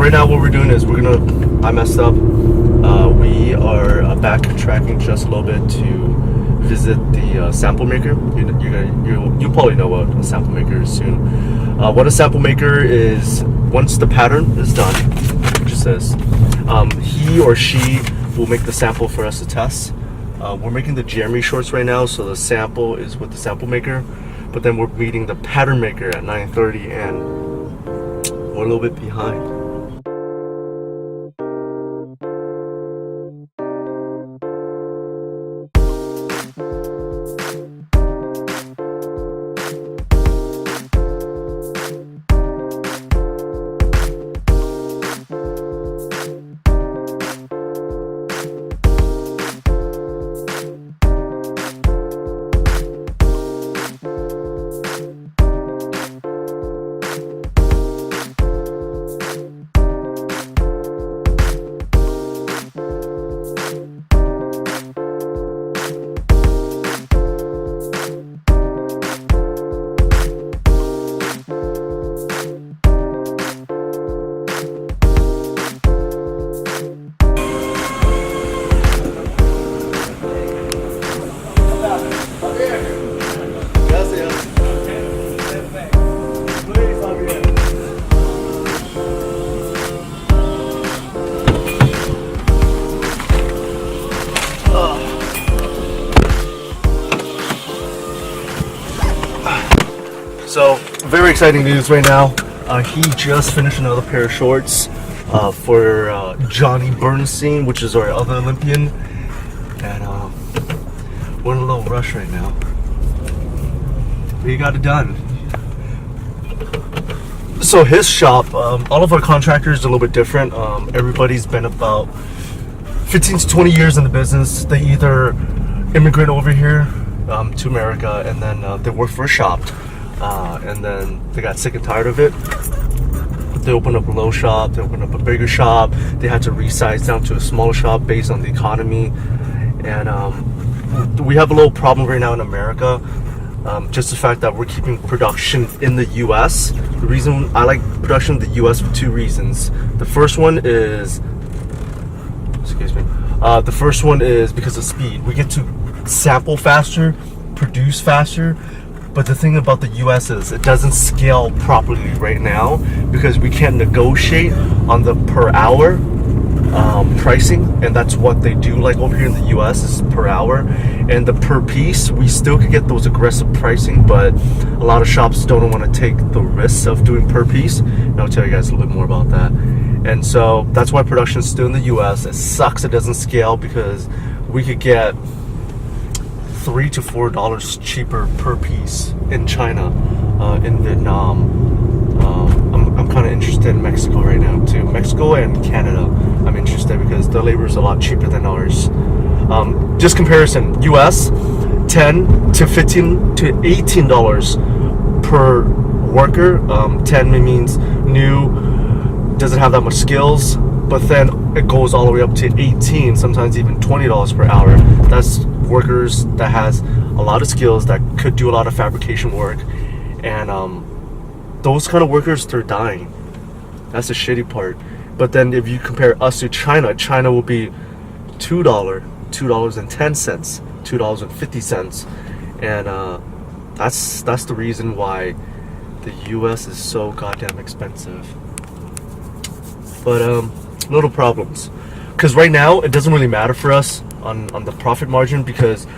right now what we're doing is I messed up. We are backtracking just a little bit to visit the sample maker. You probably know what a sample maker is soon. What a sample maker is, once the pattern is done, which it says, he or she will make the sample for us to test. We're making the Jeremy shorts right now, so the sample is with the sample maker, but then we're meeting the pattern maker at 9:30, and we're a little bit behind. So, very exciting news right now. He just finished another pair of shorts for Johnny Bernstein, which is our other Olympian. And we're in a little rush right now. We got it done. So his shop, all of our contractors are a little bit different. Everybody's been about 15 to 20 years in the business. They either immigrate over here to America, and then they work for a shop. And then they got sick and tired of it. They opened up a little shop, they opened up a bigger shop, they had to resize down to a smaller shop based on the economy. And we have a little problem right now in America. Just the fact that we're keeping production in the US. The reason I like production in the US for two reasons. The first one is, the first one is because of speed. We get to sample faster, produce faster. But the thing about the US is it doesn't scale properly right now because we can't negotiate on the per hour pricing, and that's what they do like over here in the US is per hour. And the per piece, we still could get those aggressive pricing, but a lot of shops don't want to take the risks of doing per piece, and I'll tell you guys a little bit more about that. And so that's why production is still in the US. It sucks it doesn't scale because we could get $3 to $4 cheaper per piece in China, in Vietnam. I'm kind of interested in Mexico right now too. Mexico and Canada, I'm interested because the labor is a lot cheaper than ours. Just comparison, US, $10 to $15 to $18 per worker. 10 means new, doesn't have that much skills, but then it goes all the way up to 18, sometimes even $20 per hour. That's workers that has a lot of skills that could do a lot of fabrication work, and those kind of workers, they're dying. That's the shitty part. But then if you compare us to China, China will be $2.10, $2.50, and that's the reason why the US is so goddamn expensive. But little problems, because right now it doesn't really matter for us on the profit margin, because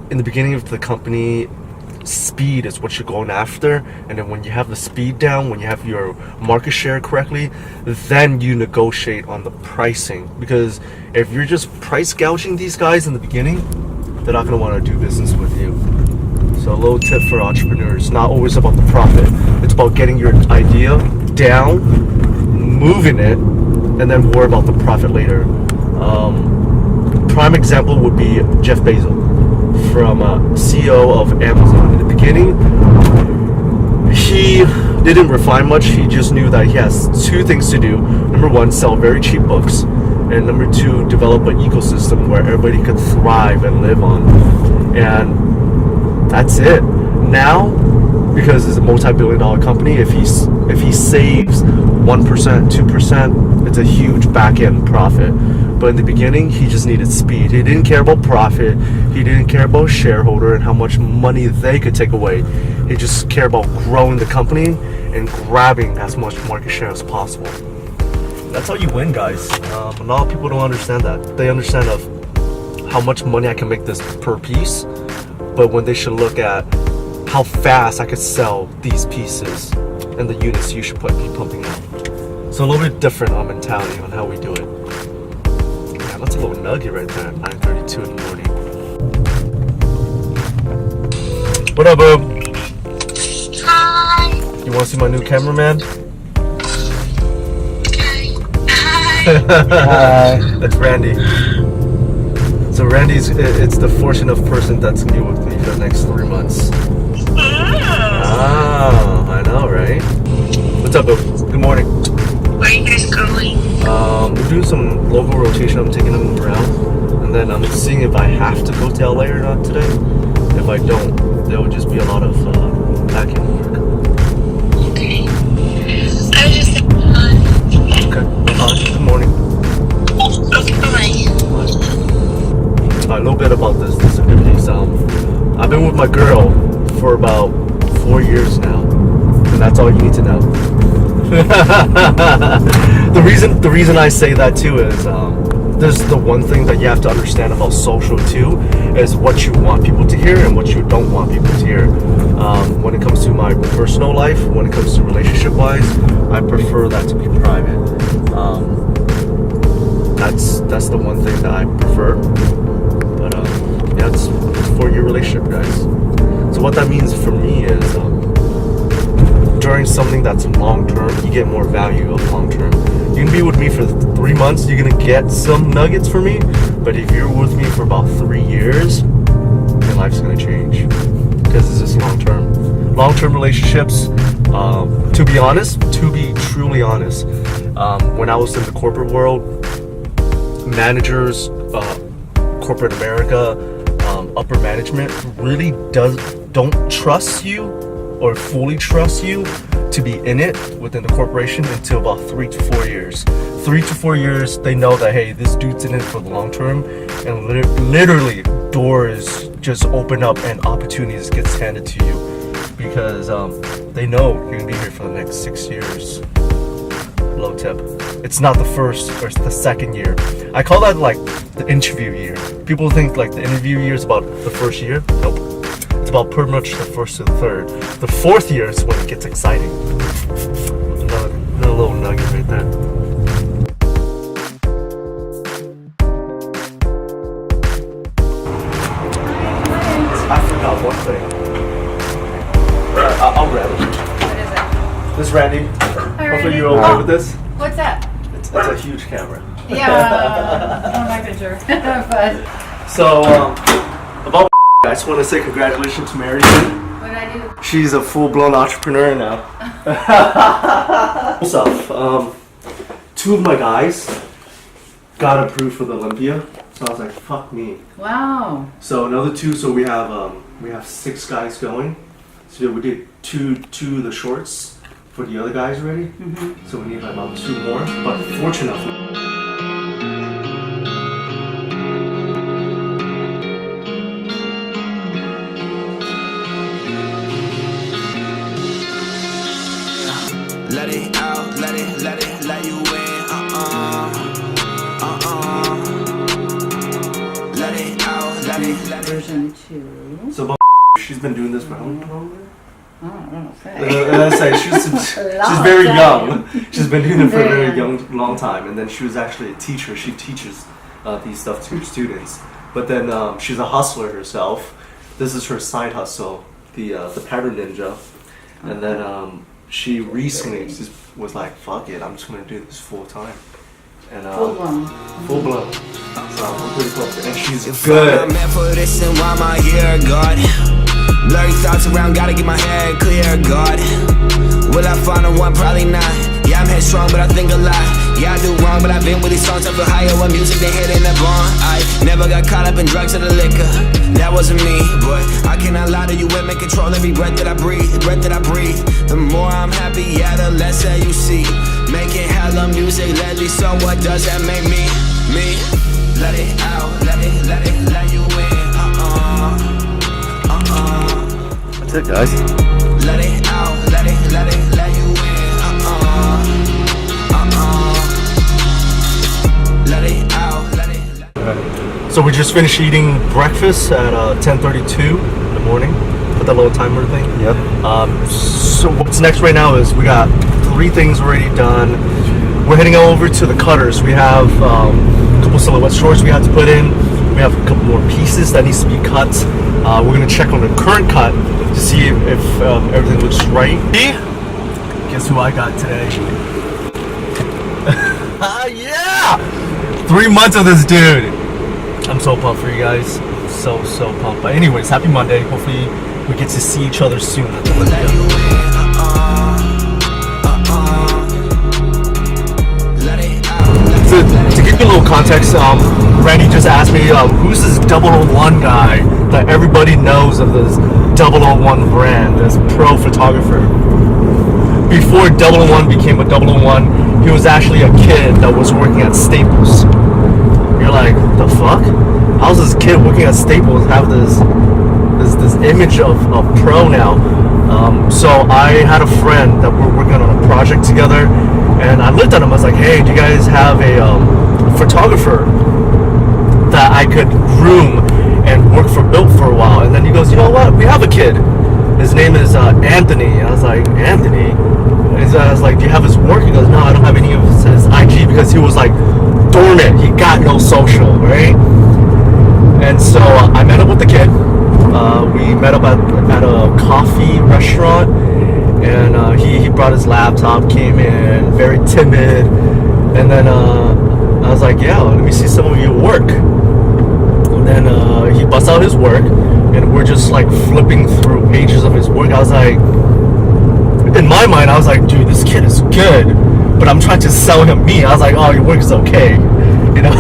in the beginning of the company, speed is what you're going after, and then when you have the speed down, when you have your market share correctly, then you negotiate on the pricing. Because if you're just price gouging these guys in the beginning, they're not going to want to do business with you. So a little tip for entrepreneurs, not always about the profit, it's about getting your idea down, moving it, and then worry about the profit later. Prime example would be Jeff Bezos, from CEO of Amazon. In the beginning, he didn't refine much. He just knew that he has two things to do. Number one, sell very cheap books, and number two, develop an ecosystem where everybody could thrive and live on. And that's it. Now, because it's a multi-billion-dollar company, if he saves 1%, 2%, it's a huge back-end profit. But in the beginning, he just needed speed. He didn't care about profit. He didn't care about shareholder and how much money they could take away. He just cared about growing the company and grabbing as much market share as possible. That's how you win, guys. A lot of people don't understand that. They understand of how much money I can make this per piece, but when they should look at how fast I could sell these pieces and the units you should be pumping out. So a little bit different on mentality on how we do it. Yeah, that's a little nugget right there at 9:32 in the morning. What up, boo? Hi. You want to see my new cameraman? Okay. Hi. That's Randy. So Randy's, it's the fortunate person that's gonna be with me for the next 3 months. Ah, I know, right? What's up, boo? Good morning. Where are you guys going? We're doing some local rotation. I'm taking them around, and then I'm seeing if I have to go to LA or not today. If I don't, there will just be a lot of packing work. Okay. I was just saying hi. Okay. Good morning. Okay, bye. A little bit about this activities. I've been with my girl for about 4 years now, and that's all you need to know. the reason I say that too is there's the one thing that you have to understand about social too is what you want people to hear and what you don't want people to hear. When it comes to my personal life, when it comes to relationship wise, I prefer that to be private. That's the one thing that I prefer. But yeah, it's a 4-year relationship, guys. So what that means for me is during something that's long term, you get more value of long term. You can be with me for 3 months, you're gonna get some nuggets for me. But if you're with me for about 3 years, your life's gonna change because this is long term. Long term relationships. To be honest, to be truly honest, when I was in the corporate world, managers, corporate America, upper management really don't trust you or fully trust you to be in it within the corporation until about 3 to 4 years. 3 to 4 years, they know that hey, this dude's in it for the long term, and literally doors just open up and opportunities gets handed to you because they know you're gonna be here for the next 6 years. Low tip. It's not the first or the second year. I call that like the interview year. People think like the interview year is about the first year. Nope. It's about pretty much the first to the third. The 4th year is when it gets exciting. Another little nugget right there. I forgot one thing. I'll grab it. What is it? This is Randy. Hi, Hopefully Randy. you're okay with this. What's that? It's a huge camera. Yeah, on my picture. But So, about I just want to say congratulations to Mary. what did I do? She's a full-blown entrepreneur now. Stuff. 2 of my guys got approved for the Olympia, so I was like, "Fuck me." Wow. So another 2. So we have 6 guys going. So we did two of the shorts for the other guys already. Mm-hmm. So we need about 2 more. But fortunately. Let it out, let you in, let it out, let it. Version 2. So about she's been doing this for how long? I don't know. She's very young. She's been doing it for a very long time, and then she was actually a teacher. She teaches these stuff to her students. But then she's a hustler herself. This is her side hustle, the Pattern Ninja, and then she recently just was like, "Fuck it, I'm just gonna do this full time." And Full blown. full blown. So I'm pretty close, and she's good. I'm meant for this and why am I here, God? Blurry thoughts around, gotta get my head clear, God. Will I find a one? Probably not. Yeah, I'm headstrong, but I think a lot. Yeah, I do wrong, but I've been with these songs. I feel higher when music they hit in the barn. I never got caught up in drugs or the liquor. That wasn't me, but I cannot lie to you. Women control every breath that I breathe, breath that I breathe. The more I'm happy, yeah, the less that you see. Making hella music lately, so what does that make me? Me? Let it out, let you in. That's it, guys. Let it out, let you in. Let it out, let it. So we just finished eating breakfast at 10:32 in the morning. Put that little timer thing. Yep. So what's next right now is we got 3 things already done. We're heading over to the cutters. We have a couple silhouette shorts we have to put in. We have a couple more pieces that needs to be cut. We're gonna check on the current cut to see if everything looks right. Guess who I got today? Yeah! 3 months of this dude. I'm so pumped for you guys. So pumped. But anyways, happy Monday. Hopefully we get to see each other soon. To give you a little context, Randy just asked me, who's this 001 guy that everybody knows of this 001 brand, this pro photographer? Before 001 became a 001, he was actually a kid that was working at Staples. You're like, the fuck? How's this kid working at Staples have this image of pro now? So I had a friend that we're working on a project together, and I looked at him. I was like, hey, do you guys have a photographer that I could groom and work for Built for a while? And then he goes, you know what? We have a kid. His name is Anthony. And I was like, Anthony? And I was like, do you have his work? He goes, no, I don't have any of his IG because he was like dormant. He got no social, right? And so I met up with the kid. We met up at a coffee restaurant, and he brought his laptop, came in, very timid, and then I was like, yeah, let me see some of your work. And then he busts out his work, and we're just like flipping through pages of his work. I was like, in my mind, I was like, dude, this kid is good, but I'm trying to sell him me. I was like, oh, your work is okay, you know,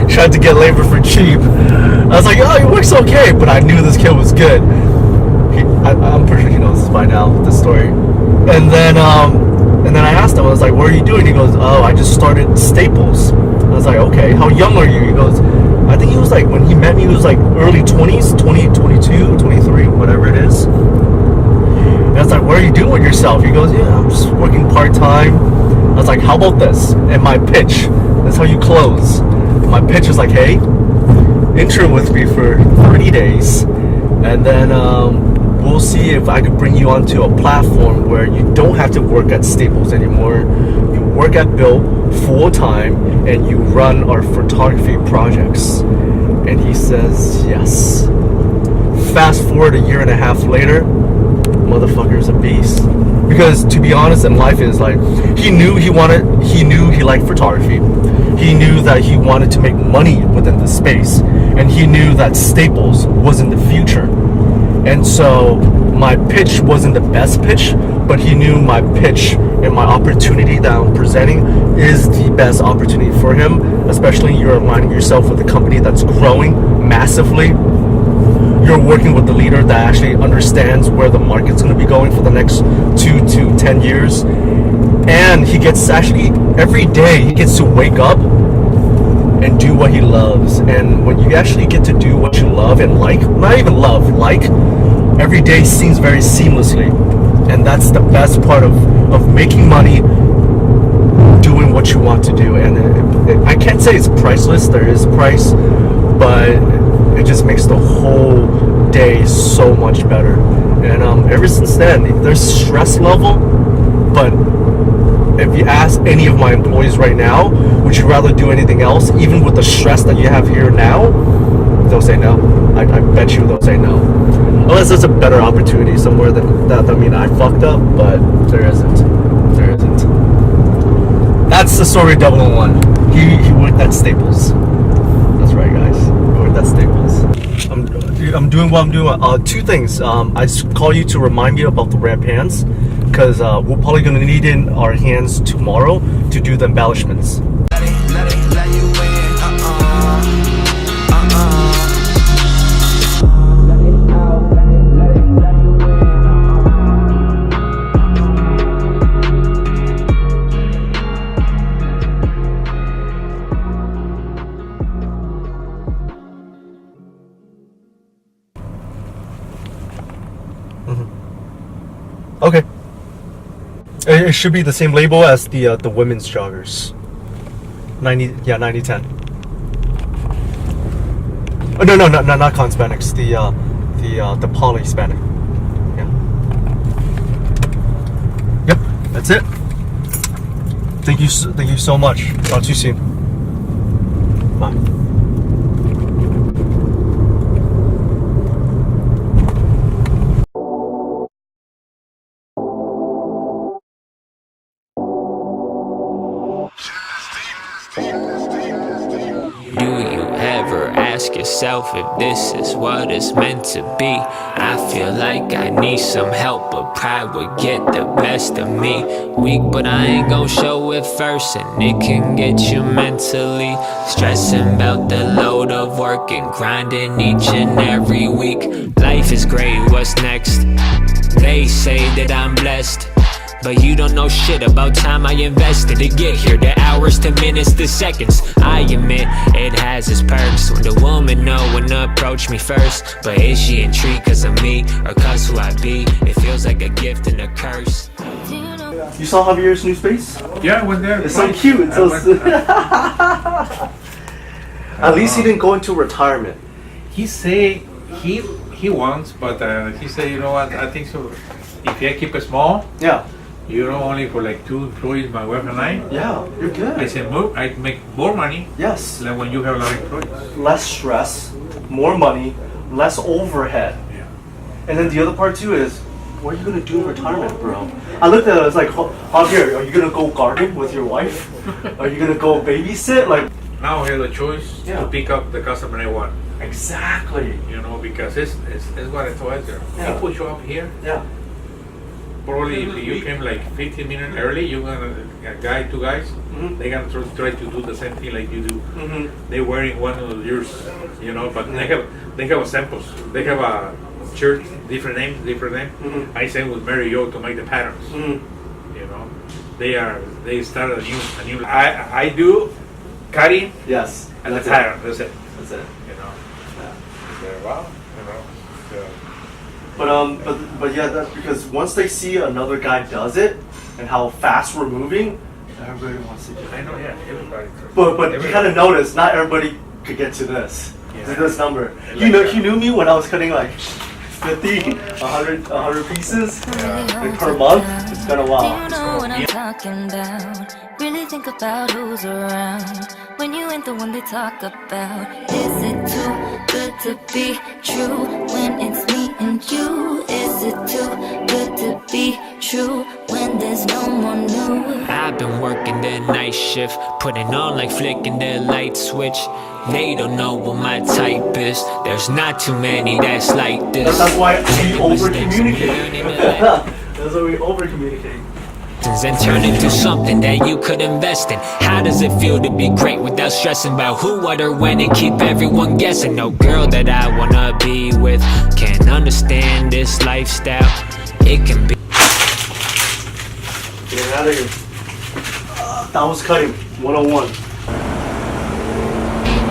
trying to get labor for cheap. I was like, oh, your work's okay, but I knew this kid was good. I'm pretty sure he knows this by now, this story. And then I asked him, I was like, what are you doing? He goes, oh, I just started Staples. I was like, okay, how young are you? He goes, I think he was like, when he met me, he was like early 20s, 20, 22, 23, whatever it is. And I was like, what are you doing with yourself? He goes, yeah, I'm just working part-time. I was like, how about this? And my pitch, that's how you close. My pitch is like, hey, intern with me for 30 days. And then we'll see if I could bring you onto a platform where you don't have to work at Staples anymore. You work at Built full-time, and you run our photography projects. And he says, yes. Fast forward a year and a half later, motherfucker's a beast. Because to be honest, in life is like, he knew he liked photography. He knew that he wanted to make money within the space, and he knew that Staples was in the future. And so my pitch wasn't the best pitch, but he knew my pitch and my opportunity that I'm presenting is the best opportunity for him, especially you're aligning yourself with a company that's growing massively. You're working with the leader that actually understands where the market's going to be going for the next 2 to 10 years. And he gets actually, every day, he gets to wake up and do what he loves. And when you actually get to do what you love and like, not even love, like, every day seems very seamlessly. And that's the best part of making money, doing what you want to do. And I can't say it's priceless, there is a price, but it just makes the whole day so much better. And ever since then, there's stress level, but if you ask any of my employees right now, would you rather do anything else, even with the stress that you have here now, they'll say no. I bet you they'll say no. Unless there's a better opportunity somewhere that I mean, I fucked up, but there isn't. There isn't. That's the story of 001. He worked at Staples. That's right, guys. He worked at Staples. I'm doing what I'm doing. 2 things. I just call you to remind me about the ramp hands, because we're probably going to need in our hands tomorrow to do the embellishments. It should be the same label as the women's joggers. 9010. Oh, no, not con Hispanics. The poly Hispanic. Yeah. Yep, that's it. Thank you so much. Talk to you soon. Bye. Do you ever ask yourself if this is what it's meant to be? I feel like I need some help, but pride would get the best of me. Weak, but I ain't gon' show it first, and it can get you mentally stressing about the load of work and grinding each and every week. Life is great, what's next? They say that I'm blessed, but you don't know shit about time I invested to get here. The hours to minutes to seconds. I admit it has its perks when the woman know when to approach me first. But is she intrigued cause of me or cause who I be? It feels like a gift and a curse. You saw Javier's new space? Yeah, I went there. It's so cute. It's so At least he didn't go into retirement. He say he wants, but he say, you know what? I think so. If I keep it small, Yeah. you know, only for like 2 employees, my wife and I. Yeah, you're good. I said, move. I make more money Yes. than when you have a lot of employees. Less stress, more money, less overhead. Yeah. And then the other part too is, what are you gonna do in retirement, bro? I looked at it, I was like, Javier, are you gonna go garden with your wife? Are you gonna go babysit? Like, Now I have a choice Yeah. to pick up the customer I want. exactly. You know, because it's what I told you. Yeah. People show up here. Yeah. Probably if you came like 15 minutes early, you're gonna two guys. Mhm. They're gonna try to do the same thing like you do. Mm-hmm. They're wearing one of yours, you know, but they have a samples. They have a shirt, different name. Mhm. I same with Mary Jo to make the patterns. Mm-hmm. You know, they started a new. I do cutting Yes. and the That's pattern. That's it. That's it. You know. Yeah. Well, you know. So, But yeah, that's because once they see another guy does it and how fast we're moving, everybody wants to get I it. know, yeah, everybody. But you kind of notice not everybody could get to this. Yeah. To this number. Like You know, that. he knew me when I was cutting like 50, 100 pieces like per month. It's been a Do while. you know what I'm talking about? Really think about who's around when you ain't the one they talk about. Is it too good to be true when it's me and you? Is it too good to be true when there's no more new? I've been working the night shift, putting on like flicking the light switch. They don't know what my type is. There's not too many that's like this. That's why we Making over mistakes and communicate. learning to let That's why we over communicate. and turn into something that you could invest in. How does it feel to be great without stressing about who, what, or when, and keep everyone guessing? No girl that I wanna be with can't understand this lifestyle. It can be Get out of here. That was cutting 101.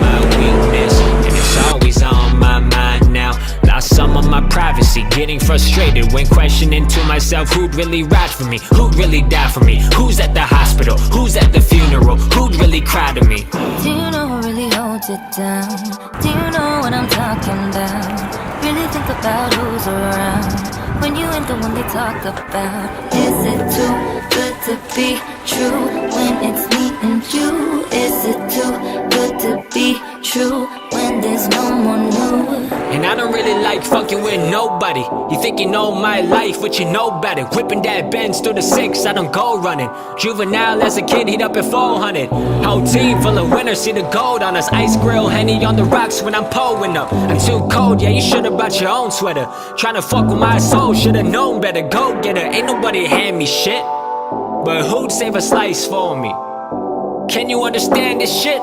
my weakness, and it's always on my mind now. Lost some of my privacy, getting frustrated when questioning to myself who'd really ride for me, who'd really die for me, who's at the hospital, who's at the funeral, who'd really cry to me. Do you know who really holds it down? Do you know what I'm talking about? Really think about who's around when you ain't the one they talk about. Is it too good to be true when it's me and you? Is it too good to be true when there's no more new? And I don't really like fucking with nobody. You think you know my life, but you know better. Whipping that Benz through the 6, I don't go running. Juvenile as a kid, heat up at 400. Whole team full of winners, see the gold on us. Ice grill, Henny on the rocks when I'm pulling up. I'm too cold, yeah, you should've brought your own sweater. Tryna fuck with my soul, should've known better. Go get her, ain't nobody hand me shit. But who'd save a slice for me? Can you understand this shit?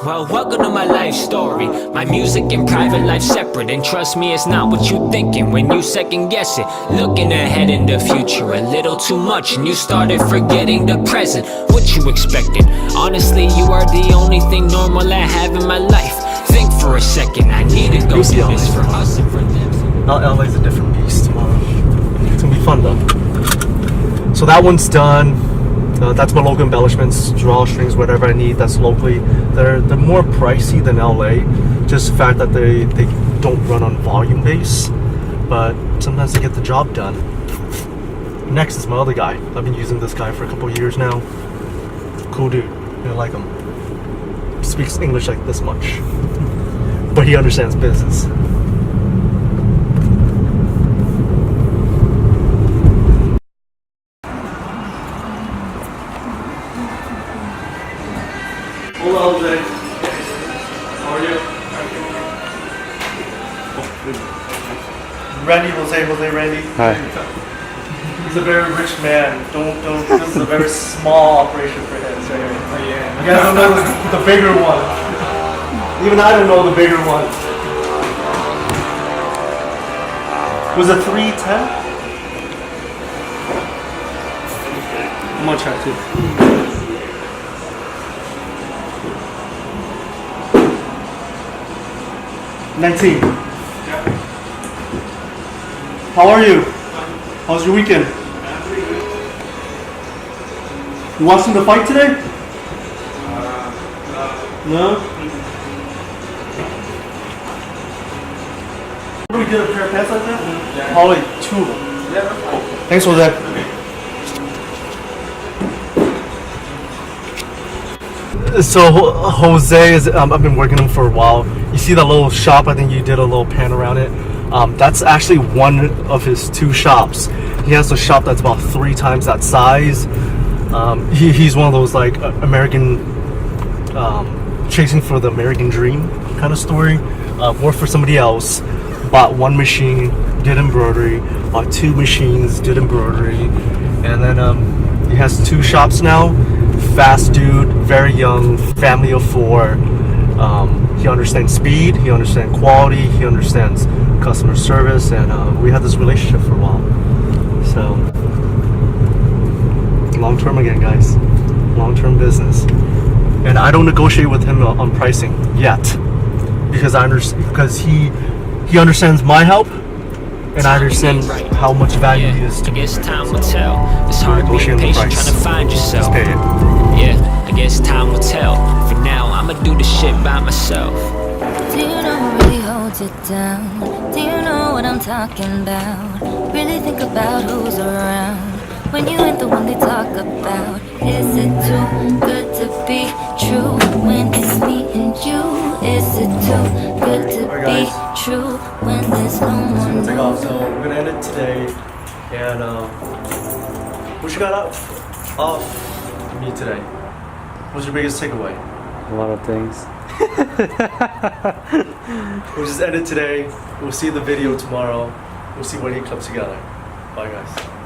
Well, welcome to my life story. My music and private life separate. And trust me, it's not what you thinking when you second guess it. Looking ahead in the future a little too much, and you started forgetting the present. What you expected? Honestly, you are the only thing normal I have in my life. Think for a second, I need to go You'll see do how this it for is. us and for them. LA's a different beast tomorrow. It's gonna be fun though. So that one's done. That's my local embellishments, drawstrings, whatever I need. That's locally. They're more pricey than LA. Just the fact that they don't run on volume base, but sometimes they get the job done. Next is my other guy. I've been using this guy for a couple of years now. Cool dude. I like him. Speaks English like this much, but he understands business. Hello, Jose. How are you? Randy. Hi. He's a very rich man. Don't. This is a very small operation for him. So Yeah. you guys don't know the bigger one. Even I don't know the bigger one. Was it 310? I'm gonna check too. $19. How are you? How's your weekend? You watching the fight today? No? We did a pair of pants like that? Yeah. Probably 2 of them. Yeah, that's fine. Thanks for that. So Jose is, I've been working him for a while. You see that little shop, I think you did a little pan around it. That's actually one of his 2 shops. He has a shop that's about 3 times that size. He's one of those like American, chasing for the American dream kind of story. Worked for somebody else, bought 1 machine, did embroidery, bought 2 machines, did embroidery, and then he has 2 shops now. Fast dude, very young, family of 4. He understands speed, he understands quality, he understands customer service, and we had this relationship for a while. So, long term again, guys. Long term business. And I don't negotiate with him on pricing yet, because he understands my help, and I understand how much value he is to I me. guess time will tell. It's hard being Negotiating the patient, price. trying to find yourself. Just pay it. Yeah, I guess time will tell. For now, I'ma do this shit by myself. Do you know what really holds it down? Do you know what I'm talking about? Really think about who's around when you ain't the one they talk about. Is it too good to be true when it's me and you? Is it too good to be true when there's no I'm one? gonna take off, so we're gonna end it today. And what you got up off me today? What's your biggest takeaway? A lot of things. We'll just end it today. We'll see the video tomorrow. We'll see when he comes together. Bye, guys.